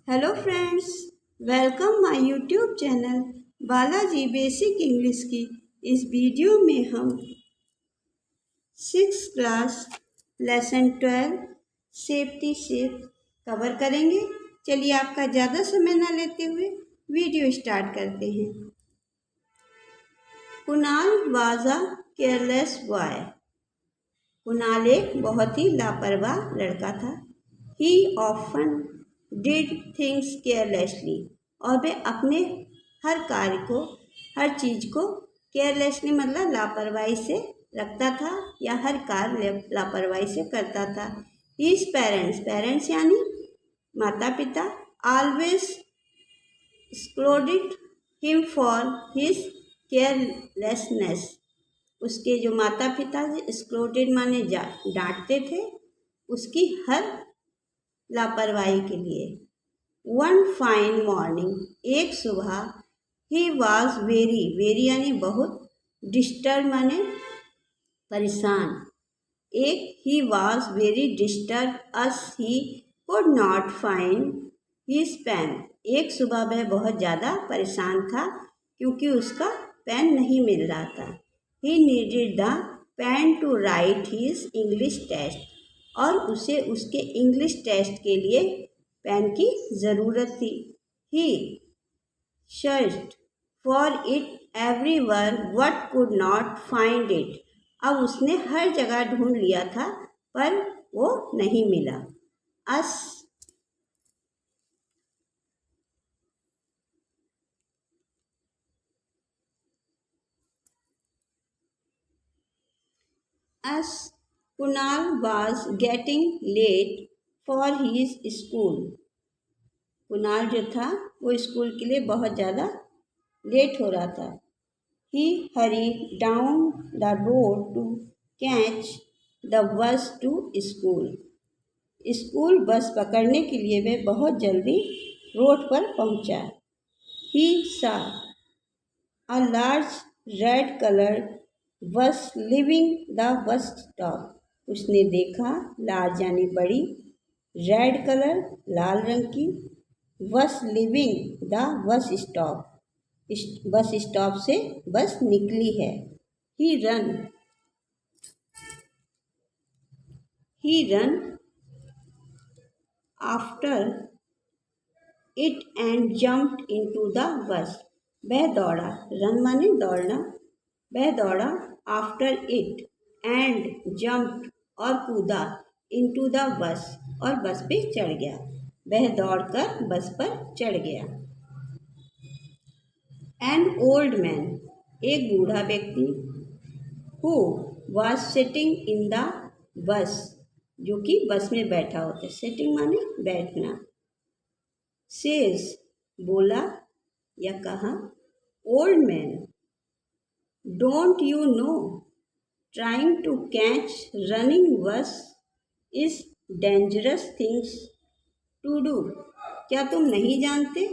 Hello friends, welcome my YouTube channel Balaji basic English की। इस video में हम 6th class lesson 12 safety safe cover करेंगे। चलिए आपका ज़्यादा समय ना लेते हुए वीडियो स्टार्ट करते हैं। Kunal was a careless boy. Kunal एक बहुत ही लापरवाह लड़का था। ही ऑफन डिड थिंग्स केयरलेसली, और वह अपने हर कार्य को, हर चीज़ को केयरलेसली मतलब लापरवाही से रखता था या हर कार्य लापरवाही से करता था। हिज पेरेंट्स यानी माता पिता always scolded him for his carelessness. उसके जो माता पिता स्कोल्डेड माने डांटते थे उसकी हर लापरवाही के लिए। वन फाइन मॉर्निंग, एक सुबह, ही वॉज वेरी यानी बहुत, डिस्टर्ब माने परेशान। He was very disturb as he could not find his pen. एक सुबह वह बहुत ज़्यादा परेशान था क्योंकि उसका पेन नहीं मिल रहा था। He needed the pen to write his English test, और उसे उसके इंग्लिश टेस्ट के लिए पेन की ज़रूरत थी। He searched for it everywhere but could not find it. अब उसने हर जगह ढूंढ लिया था पर वो नहीं मिला। As Kunal was getting late for his school, Kunal जो था वो स्कूल के लिए बहुत ज़्यादा लेट हो रहा था। He hurried down the road to catch the bus to school. School bus पकड़ने के लिए वह बहुत जल्दी रोड पर पहुंचा। He saw a large red colored bus leaving the bus stop. उसने देखा लार्ज यानी बड़ी, रेड कलर लाल रंग की, bus leaving the bus stop, bus stop से बस निकली है। He run after it and jumped into the bus. वह दौड़ा, रन माने दौड़ना, वह दौड़ा आफ्टर इट एंड जम्प्ड और कूदा, इनटू द बस और बस पे चढ़ गया। वह दौड़कर बस पर चढ़ गया। एन ओल्ड मैन, एक बूढ़ा व्यक्ति, who was sitting in the bus, जो कि बस में बैठा होता है। सिटिंग माने बैठना। सेज, बोला या कहा, old man, don't you know trying to catch running bus is dangerous things to do. क्या तुम नहीं जानते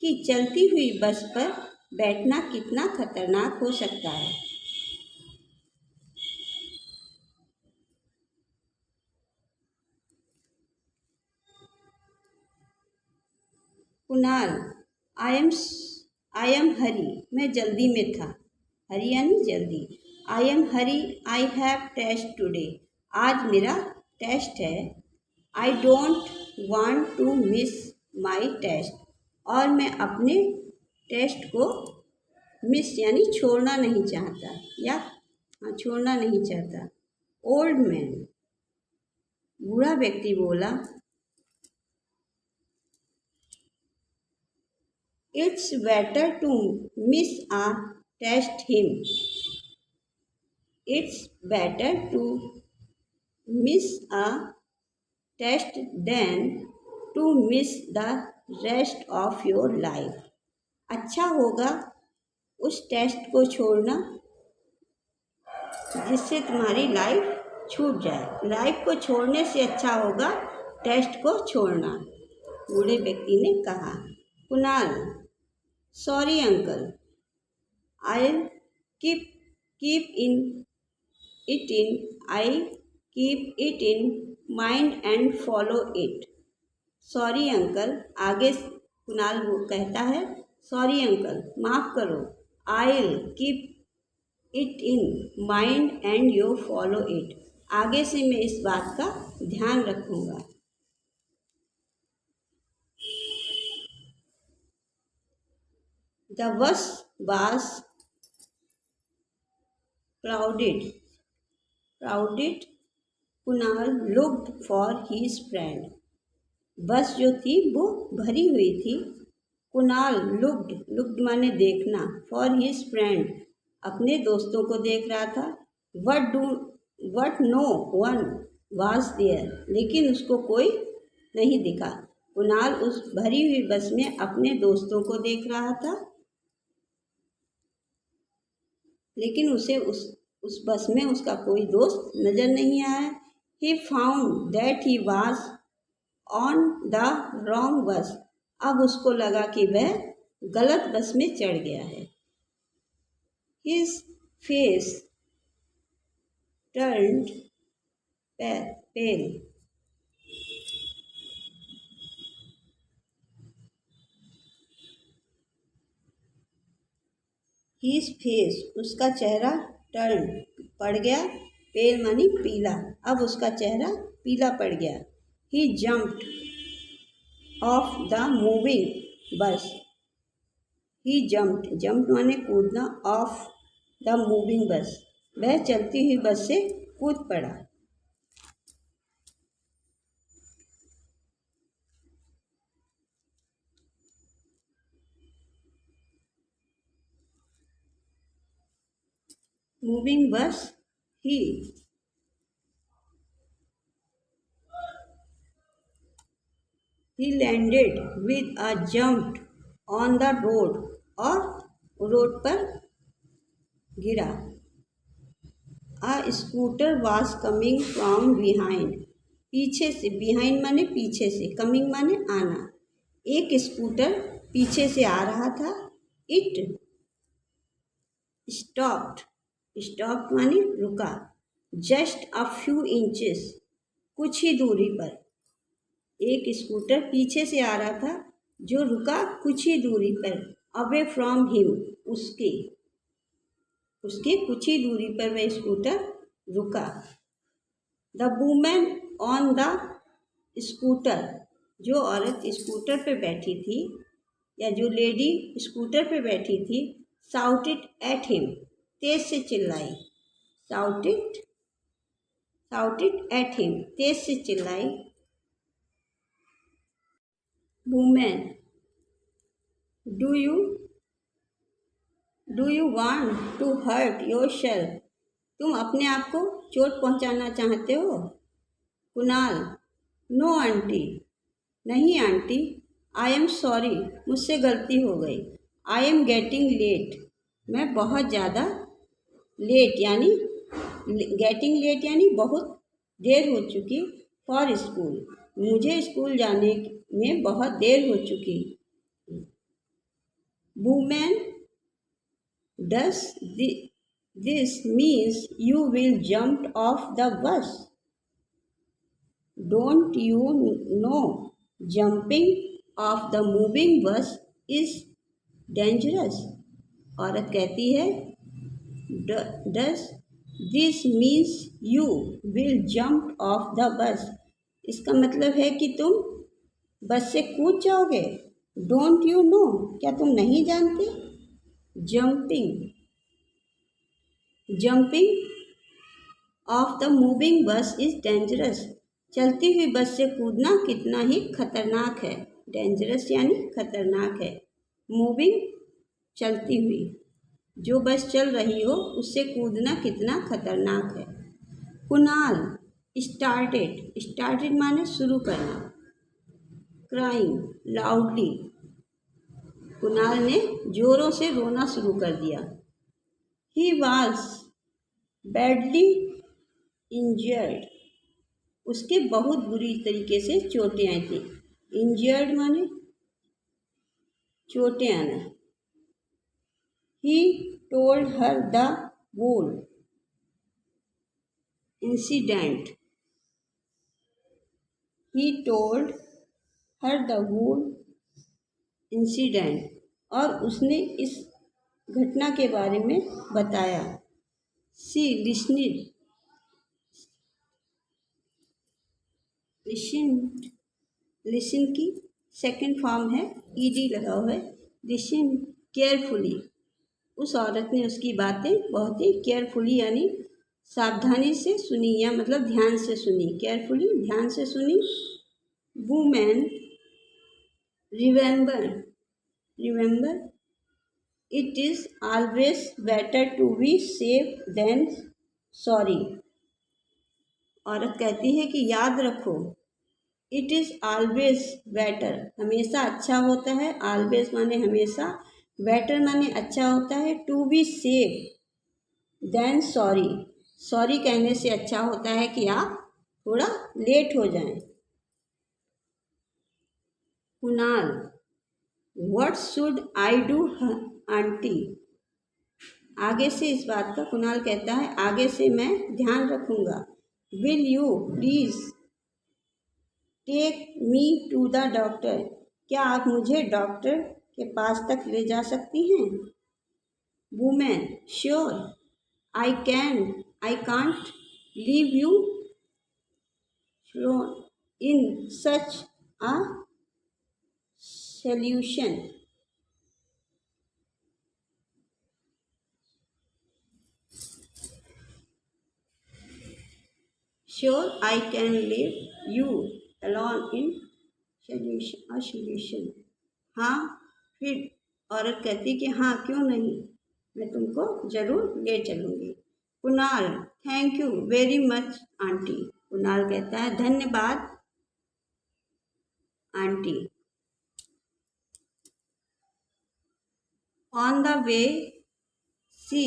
कि चलती हुई बस पर बैठना कितना खतरनाक हो सकता है। कुणाल, आई एम हरी, मैं जल्दी में था। हरी यानी जल्दी। I am hurry, I have test today, आज मेरा टेस्ट है। I don't want to miss my test, और मैं अपने टेस्ट को मिस यानी छोड़ना नहीं चाहता या छोड़ना नहीं चाहता। ओल्ड मैन, बूढ़ा व्यक्ति बोला, it's better to miss a test him. It's better to miss a test than to miss the rest of your life. अच्छा होगा उस टेस्ट को छोड़ना जिससे तुम्हारी लाइफ छूट जाए। लाइफ को छोड़ने से अच्छा होगा टेस्ट को छोड़ना, बूढ़े व्यक्ति ने कहा। Kunal, sorry uncle, I keep I keep it in mind and follow it. Sorry uncle, आगे कुणाल वो कहता है, सॉरी अंकल, माफ़ करो, I will keep it in mind and you follow it. आगे से मैं इस बात का ध्यान रखूँगा। The bus was crowded. Crowded. Kunal looked for his friend. बस जो थी वो भरी हुई थी। कुणाल लुक्ड माने देखना, फॉर हिज फ्रेंड अपने दोस्तों को देख रहा था। But no one was there, लेकिन उसको कोई नहीं दिखा। कुणाल उस भरी हुई बस में अपने दोस्तों को देख रहा था, लेकिन उसे उस बस में उसका कोई दोस्त नजर नहीं आया। He found that he was on the wrong बस। अब उसको लगा कि वह गलत बस में चढ़ गया है। हिज फेस टर्न्ड पेल। हिज फेस उसका चेहरा टर्न पड़ गया, पेल मानी पीला। अब उसका चेहरा पीला पड़ गया। He jumped off the moving bus. He jumped माने कूदना, ऑफ द मूविंग बस, वह चलती हुई बस से कूद पड़ा। Moving bus he landed with a jump on the road, और रोड पर गिरा। A scooter was coming from behind. पीछे से, बिहाइंड माने पीछे से, कमिंग माने आना। एक स्कूटर पीछे से आ रहा था। इट स्टॉप्ड माने रुका। जस्ट अ फ्यू इंचेस, कुछ ही दूरी पर। एक स्कूटर पीछे से आ रहा था जो रुका कुछ ही दूरी पर। अवे फ्रॉम हिम, उसके कुछ ही दूरी पर वह स्कूटर रुका। The women on the scooter, जो औरत स्कूटर पे बैठी थी या जो लेडी स्कूटर पे बैठी थी, शाउटेड एट हिम, तेज से चिल्लाई। शाउटेड एट हिम, तेज से चिल्लाई। Woman, do you want to hurt yourself? तुम अपने आप को चोट पहुंचाना चाहते हो? कुणाल, नो आंटी, नहीं आंटी। आई एम सॉरी, मुझसे गलती हो गई। आई एम गेटिंग लेट, मैं बहुत ज़्यादा लेट यानी गेटिंग लेट यानी बहुत देर हो चुकी। फॉर स्कूल, मुझे स्कूल जाने में बहुत देर हो चुकी। Women, does this means you will jump of the bus? Don't you know jumping of the moving बस इज डेंजरस? औरत कहती है, does this means you will jump of the bus? इसका मतलब है कि तुम बस से कूद जाओगे। डोंट यू नो, क्या तुम नहीं जानते? जंपिंग ऑफ द मूविंग बस इज डेंजरस, चलती हुई बस से कूदना कितना ही खतरनाक है। डेंजरस यानी खतरनाक है। मूविंग, चलती हुई, जो बस चल रही हो उससे कूदना कितना खतरनाक है। कुणाल स्टार्टेड माने शुरू करना। क्राइंग लाउडली, कुणाल ने जोरों से रोना शुरू कर दिया। ही वॉज बैडली इंजर्ड, उसके बहुत बुरी तरीके से चोटें आई थी। इंजर्ड माने चोटें आना। He told her the whole incident. He told her the whole incident, और उसने इस घटना के बारे में बताया। सी लिसनिड लिसन की सेकंड फॉर्म है, ईडी लगा हुआ है, लिसन केयरफुली। उस औरत ने उसकी बातें बहुत ही केयरफुली यानी सावधानी से सुनी, या मतलब ध्यान से सुनी, केयरफुली ध्यान से सुनी। Woman remember it is always better to be safe than sorry. औरत कहती है कि याद रखो, इट इज़ ऑलवेज बेटर हमेशा अच्छा होता है, ऑलवेज माने हमेशा, बेटर माने अच्छा होता है, to be safe than sorry, sorry कहने से अच्छा होता है कि आप थोड़ा लेट हो जाएं। Kunal, what should I do aunty. आगे से इस बात का कुणाल कहता है, आगे से मैं ध्यान रखूंगा। Will you please take me to the doctor, क्या आप मुझे डॉक्टर के पास तक ले जा सकती हैं। Women, sure, I can't leave you in such a solution. Sure, I can leave you alone in solution. हाँ, फिर औरत कहती कि हाँ क्यों नहीं, मैं तुमको जरूर ले चलूँगी। Kunal, thank you very much aunty. Kunal कहता है धन्यवाद aunty. On the way she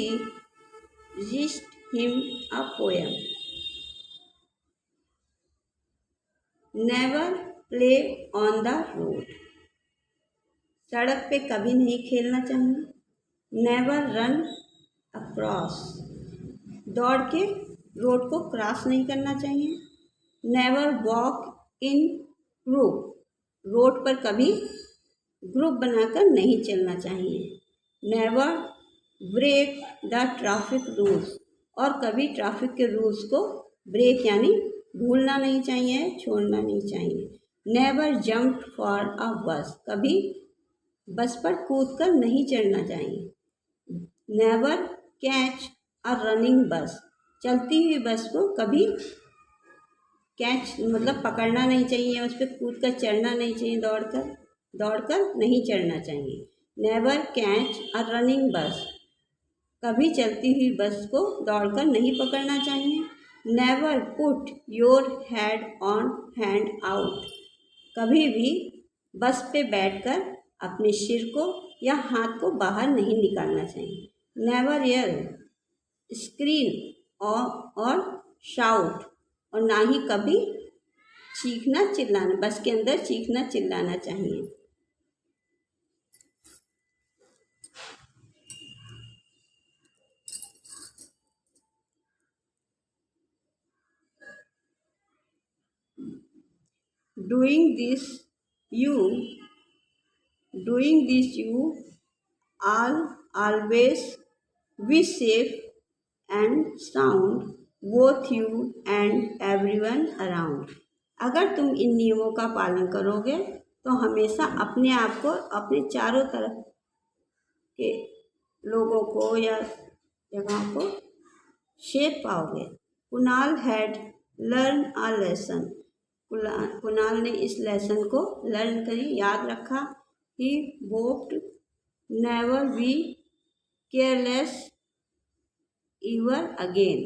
wished him a poem. Never play on the road, सड़क पे कभी नहीं खेलना चाहिए। नेवर रन अक्रॉस, दौड़ के रोड को क्रॉस नहीं करना चाहिए। Never walk in group, road पर कभी ग्रुप बनाकर नहीं चलना चाहिए। Never break the traffic rules, और कभी ट्रैफिक के रूल्स को ब्रेक यानी भूलना नहीं चाहिए, छोड़ना नहीं चाहिए। नेवर जंप फॉर अ बस, कभी बस पर कूद कर नहीं चढ़ना चाहिए। नेवर कैच अ रनिंग बस, चलती हुई बस को कभी कैच मतलब पकड़ना नहीं चाहिए, उस पर कूद कर चढ़ना नहीं चाहिए, दौड़कर नहीं चढ़ना चाहिए। नेवर कैच अ रनिंग बस, कभी चलती हुई बस को दौड़कर नहीं पकड़ना चाहिए। Never put your head on hand out, कभी भी बस पे बैठकर अपने सिर को या हाथ को बाहर नहीं निकालना चाहिए। नेवर यल स्क्रीन और शाउट, और ना ही कभी चीखना चिल्लाना, बस के अंदर चीखना चिल्लाना चाहिए। Doing this you always be safe and sound, both you and everyone around. अगर तुम इन नियमों का पालन करोगे तो हमेशा अपने आप को, अपने चारों तरफ के लोगों को या जगह को सेफ पाओगे। Kunal had learn a lesson, Kunal ने इस लेसन को लर्न करी, याद रखा। He vowed never be careless ever again,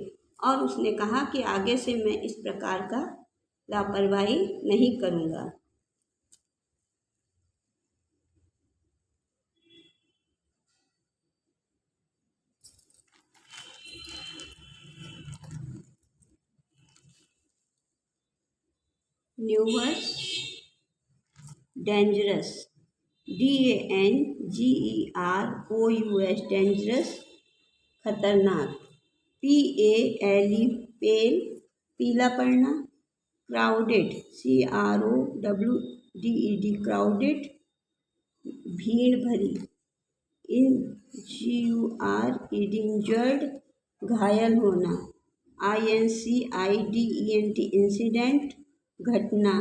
और उसने कहा कि आगे से मैं इस प्रकार का लापरवाही नहीं करूँगा। न्यूवर्स, डेंजरस, DANGEROUS, डेंजरस खतरनाक। PALE, पेल पीला पड़ना। क्राउडेड, CROWDED, DED क्राउडेड, भीड़ भरी। INJUR इंजर्ड, घायल होना। INCIDENT इंसिडेंट, घटना।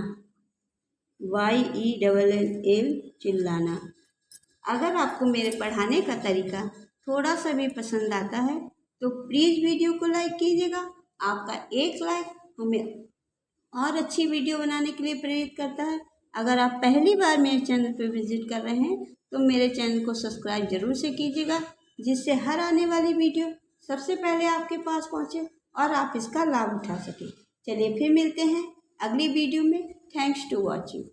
YELL चिल्लाना। अगर आपको मेरे पढ़ाने का तरीका थोड़ा सा भी पसंद आता है तो प्लीज़ वीडियो को लाइक कीजिएगा। आपका एक लाइक हमें और अच्छी वीडियो बनाने के लिए प्रेरित करता है। अगर आप पहली बार मेरे चैनल पर विजिट कर रहे हैं तो मेरे चैनल को सब्सक्राइब जरूर से कीजिएगा, जिससे हर आने वाली वीडियो सबसे पहले आपके पास पहुंचे और आप इसका लाभ उठा सकें। चलिए फिर मिलते हैं अगली वीडियो में। Thanks to watching.